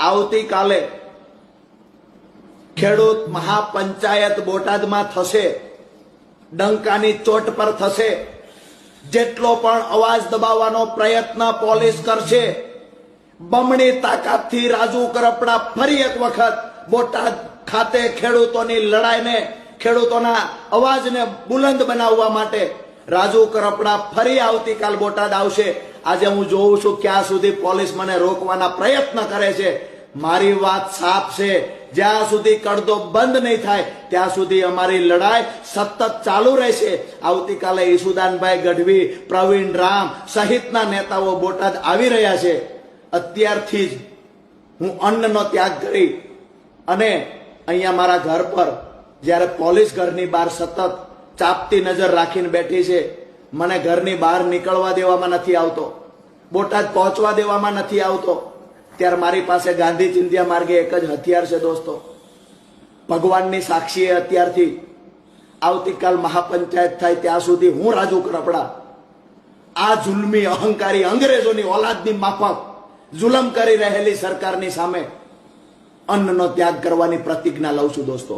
આવતીકાલે ખેડૂત મહાપંચાયત બોટાદમાં થશે, ડંકાની ચોટ પર થશે। જેટલો પણ અવાજ દબાવવાનો પ્રયત્ન પોલીસ કરશે, બમણી તાકાતથી રાજુ કરપડા ફરી એક વખત બોટાદ ખાતે ખેડૂતોની લડાઈને, ખેડૂતોના અવાજને બુલંદ બનાવવા માટે રાજુ કરપડા ફરી આવતીકાલ બોટાદ આવશે। આજે હું જોઉં છું ક્યાં સુધી પોલીસ મને રોકવાના પ્રયત્ન કરે છે। મારી વાત સાફ છે, જ્યાં સુધી કડદો બંધ નહીં થાય ત્યાં સુધી અમારી લડાઈ સતત ચાલુ રહેશે। આવતીકાલે ઈસુદાનભાઈ ગઢવી, પ્રવીણ રામ સહિતના નેતાઓ બોટાદ આવી રહ્યા છે। અત્યારથી જ હું અન્નનો ત્યાગ કરી અને અહીંયા મારા ઘર પર જ્યારે પોલીસ ઘરની બહાર સતત ચાપતી નજર રાખીને બેઠી છે, મને ઘરની બહાર નીકળવા દેવામાં નથી આવતો, બોટાદ પહોંચવા દેવામાં નથી આવતો, ત્યારે મારી પાસે ગાંધી ચિંધ્યા માર્ગે એક જ હથિયાર છે દોસ્તો। ભગવાનની સાક્ષીએ અત્યારથી આવતીકાલ મહાપંચાયત થાય ત્યાં સુધી હું રાજુ કરપડા આ જુલ્મી અહંકારી અંગ્રેજોની ઓલાદની માફક જુલમ કરી રહેલી સરકારની સામે અન્નનો ત્યાગ કરવાની પ્રતિજ્ઞા લઉં છું દોસ્તો।